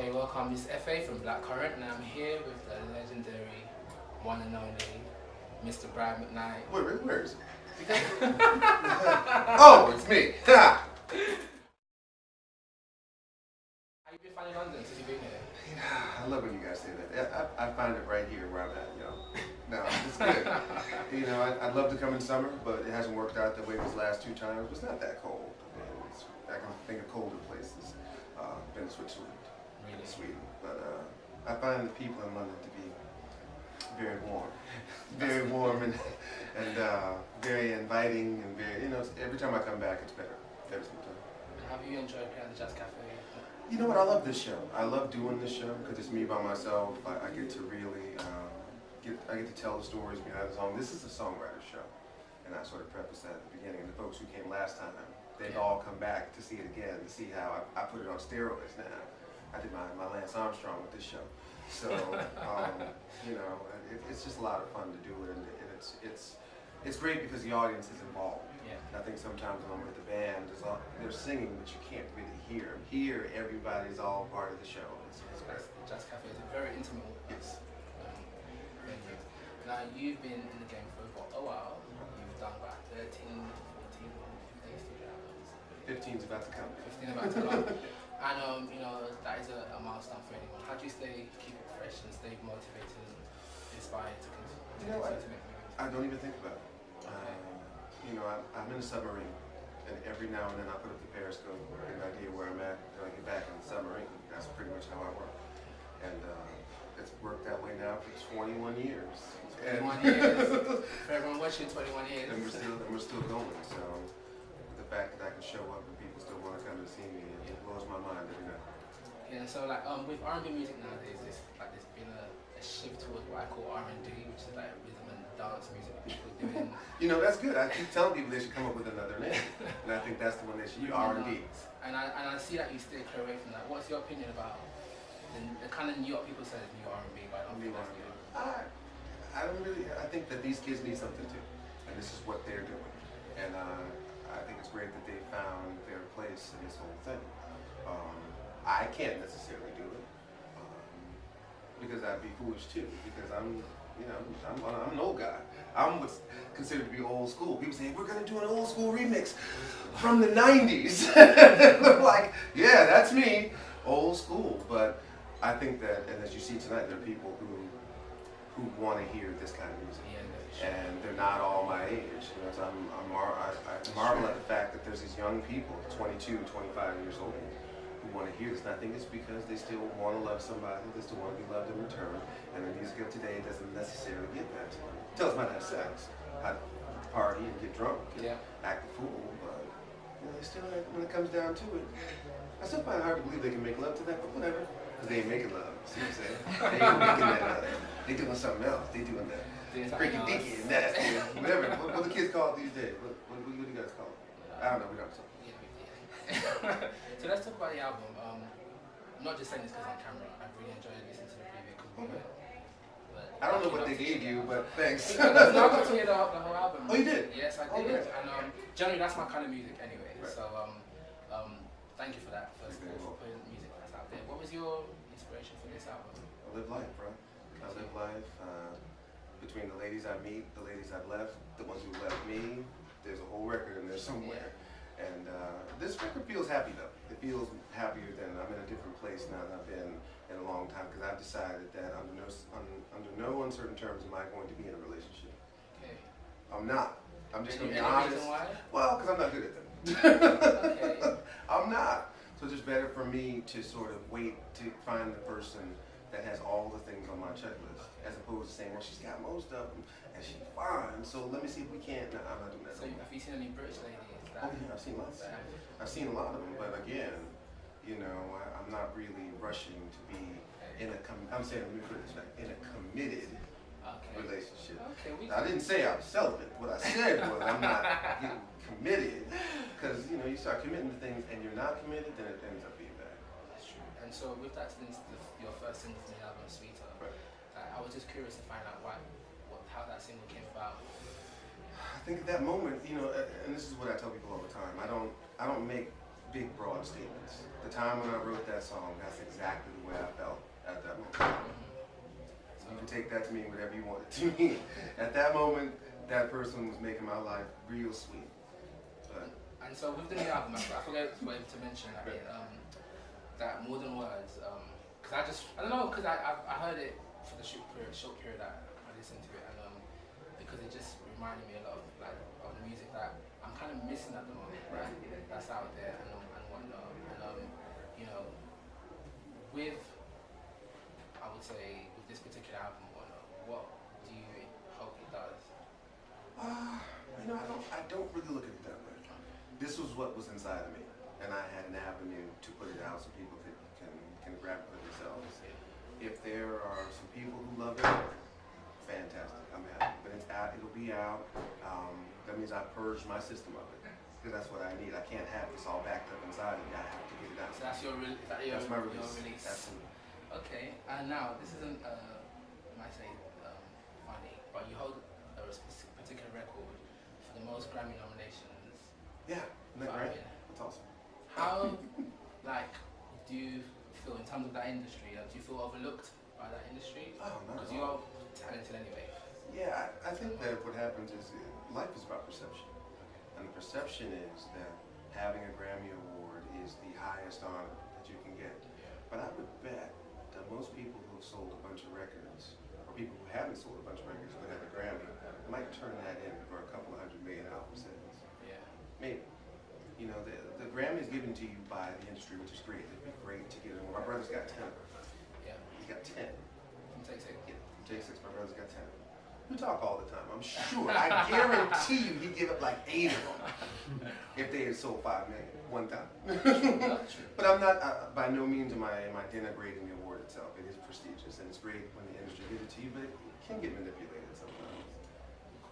Hey, welcome. This is FA from BlackCurrent, and I'm here with the legendary one and only Mr. Brian McKnight. Where is it? Oh, it's me. Ha! How you been finding London since you've been here? I love when you guys say that. I find it right here where I'm at, No, it's good. I'd love to come in summer, but it hasn't worked out the way these last two times. It's not that cold. I can think of colder places. Been to Switzerland, Really? Sweden, but I find the people in London to be very warm, very warm and very inviting and very. Every time I come back, it's better. Every single time. Have you enjoyed playing at the Jazz Cafe? You know what? I love this show. I love doing this show because it's me by myself. I get to really I get to tell the stories behind the song. This is a songwriter show, and I sort of prefaced that at the beginning. And the folks who came last time, they've all come back to see it again, to see how I put it on steroids now. I did my Lance Armstrong with this show, so it's just a lot of fun to do it, and it's great because the audience is involved. Yeah. And I think sometimes when I'm with the band, they're singing, but you can't really hear. Here, everybody's all part of the show. It's great. The Jazz Cafe is a very intimate Yes. venue. Now, you've been in the game for a while. You've done about 13, 14, 15 studio albums. 15's about to come. 15 about to come. And that is a milestone for anyone. How do you keep it fresh and stay motivated and inspired to continue to make music? I don't even think about it. I'm in a submarine, and every now and then I put up the periscope, get an idea where I'm at, then I get back in the submarine. That's pretty much how I work. And it's worked that way now for 21 years. 21 years. For everyone watching, 21 years. And we're still going. So the fact that I can show up and people still want to come and see me, it blows my mind every night. Yeah, so with R&B music nowadays, there's been a shift towards what I call R&D, which is like rhythm and dance music that people are doing. That's good. I keep telling people they should come up with another name, and I think that's the one they should use. R&B. And I see that you stay clear away from that. What's your opinion about the kind of new people say new R&B, but I don't think that's good. I don't really. I think that these kids need something too, and this is what they're doing. And I think it's great that they found their place in this whole thing. I can't necessarily do it because I'd be foolish too. Because I'm an old guy. I'm what's considered to be old school. People say we're gonna do an old school remix from the '90s. I'm like, yeah, that's me, old school. But I think that, and as you see tonight, there are people who want to hear this kind of music, and they're not all my age. So I marvel at the fact that there's these young people, 22, 25 years old, who want to hear this. And I think it's because they still want to love somebody, they still want to be loved in return. And the music of today doesn't necessarily get that to them. It tells them how to have sex, how to party and get drunk, and act a fool. But they still, when it comes down to it, I still find it hard to believe they can make love to that. But whatever, because they ain't making love. See what I'm saying? They ain't making that. They doing something else. They doing that. Freaky dicky and nasty. Whatever. What the kids call it these days? What do you guys call it? I don't know. We don't talk. So let's talk about the album. I'm not just saying this because on camera. I really enjoyed listening to the preview. I don't know what they gave you, but thanks. No, I got to hear the whole album. Oh, you did? Yes, I did. Okay. And generally, that's my kind of music anyway. Right. So thank you for that. First of all, for putting music that's out there. What was your inspiration for this album? I live life, bro. I live life. Between the ladies I meet, the ladies I've left, the ones who left me, there's a whole record in there somewhere. And this record feels happy though. It feels happier than I'm in a different place now than I've been in a long time because I've decided that under no uncertain terms am I going to be in a relationship. Okay. I'm not. I'm just going to be Any honest. reason why? Well, because I'm not good at them. Okay. I'm not. So it's just better for me to sort of wait to find the person that has all the things on my checklist, as opposed to saying, well, she's got most of them and she's fine. So let me see if we can't. No, I'm not doing that. So have you seen any British ladies? Oh yeah, I've seen lots. I've seen a lot of them, but again, I'm not really rushing to be in a. I'm saying, let me put it this way, in a committed relationship. Okay, I didn't say I was celibate. What I said was I'm not getting committed, because you start committing to things and you're not committed, then it ends up being bad. That's true. And so with that, since your first single from the album, Sweeter, Right. I was just curious to find out how that single came about. I think at that moment, and this is what I tell people all the time. I don't make big, broad statements. The time when I wrote that song, that's exactly the way I felt at that moment. So you can take that to mean whatever you want it to mean. At that moment, that person was making my life real sweet. But, and so with the new album, I forgot to mention that More Than Words, because I don't know, because I heard it for the short period that I listened to it, and because it just reminded me a lot of the music that I'm kind of missing at the moment, right? That's out there and whatnot. And you know, with I would say with this particular album, what do you hope it does? I don't really look at it that way. This was what was inside of me, and I had an avenue to put it out so people can grab it for themselves. If there are some people who love it, fantastic. I'm happy. But it's out. It'll be out. That means I purged my system of it, because that's what I need. I can't have this all backed up inside of me. I have to get it out. So that's that's my release. Your release. Absolutely. Okay. And now this isn't I might say funny, but you hold a particular record for the most Grammy nominations. Yeah. Isn't that great? That's awesome. How do you feel in terms of that industry? Do you feel overlooked by that industry? Oh, no. Because you're talented anyway. Yeah, I think that what happens is life is about perception. And the perception is that having a Grammy Award is the highest honor that you can get. Yeah. But I would bet that most people who have sold a bunch of records, or people who haven't sold a bunch of records but have a Grammy, might turn that in for a couple of 100 million album sales. Yeah. Maybe. You know, the Grammy is given to you by the industry, which is great. It'd be great to get it. My brother's got 10 of them. Yeah. He's got 10. From Take Six. Yeah, from Take Six. My brother's got 10 of them. We talk all the time. I'm sure. I guarantee you he'd give up like 8 of them if they had sold 5 million one time. But I'm not, by no means am I denigrating the award itself. It is prestigious and it's great when the industry gives it to you, but it can get manipulated sometimes.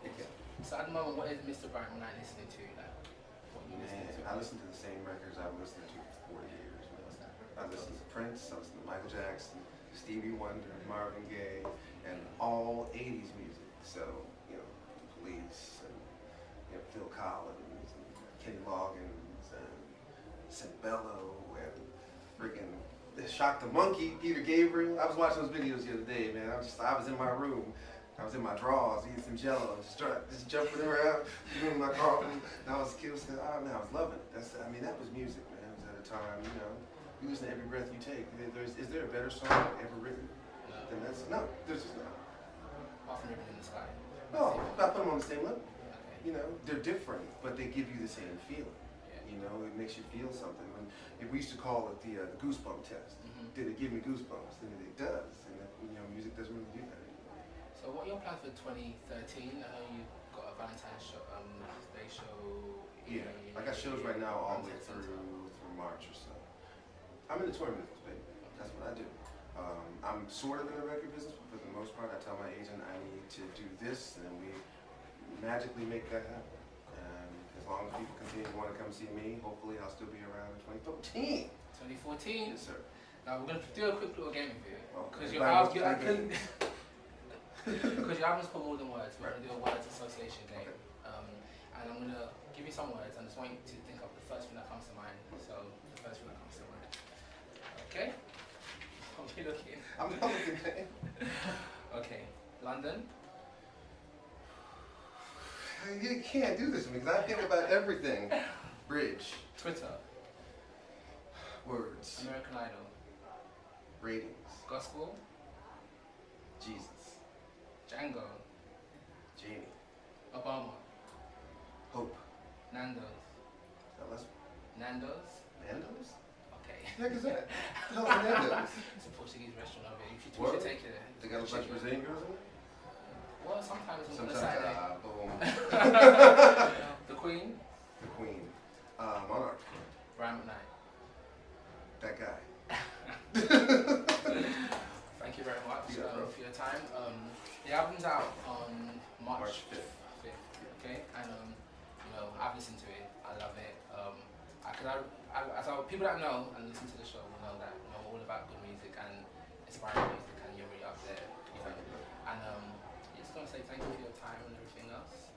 It can. So at the moment, what is Mr. Brian McKnight listening to? What you listening to? I listen to the same records I've listened to for 40 years. I listen to Prince, I listen to Michael Jackson, Stevie Wonder, Marvin Gaye, and all 80s music. So, you know, the Police, and Phil Collins, and Kenny Loggins, and Cimbello, and freaking Shock the Monkey, Peter Gabriel. I was watching those videos the other day, man. I was in my room. I was in my drawers eating some Jello, just jumping around, doing my car. And I was kids. Oh man, I was loving it. That was music, man. It was at a time, you listen to every breath you take. Is there a better song ever written than that's? No, there's just not. Apart from Ribbon in the Sky. No, I put them on the same level. Okay. They're different, but they give you the same feeling. Yeah. It makes you feel something. If we used to call it the goosebump test. Mm-hmm. Did it give me goosebumps? And it does. And music doesn't really do that anymore. So what are your plans for 2013? I know you've got a Valentine's show, Day show. Yeah, I got shows right now all the way through March or so. I'm in the touring business, baby. That's what I do. I'm sort of in the record business, but for the most part, I tell my agent I need to do this, and we magically make that happen. And as long as people continue to want to come see me, hopefully I'll still be around in 2014. 2014? Yes, sir. Now we're going to do a quick little game with you. Because Okay. your album's called More Than Words. We're going to do a words association game. Okay. And I'm going to give you some words, and I just want you to think of the first thing that comes to mind. So, the first thing that comes to mind. Okay? I'll be looking. I'm looking. Okay. London. You can't do this to me because I think about everything. Bridge. Twitter. Words. American Idol. Ratings. Gospel. Jesus. Django. Jamie. Obama. Hope. Nando's. Nando's? Nando's? Okay. What the heck is that? What the hell is Nando's? It's a Portuguese restaurant over here. You What? should take it there. They got a bunch of Brazilian girls in it? Well, sometimes on a Sometimes, Saturday. boom. The Queen. The Queen. Monarch. Brian McKnight. That guy. Thank you very much Yeah, bro. for your time. The album's out on March 5th. 5th. Okay, and I've listened to it. I love it. People that know and listen to the show will know that all about good music and inspiring music, and you're really up there. And just gonna say thank you for your time and everything else.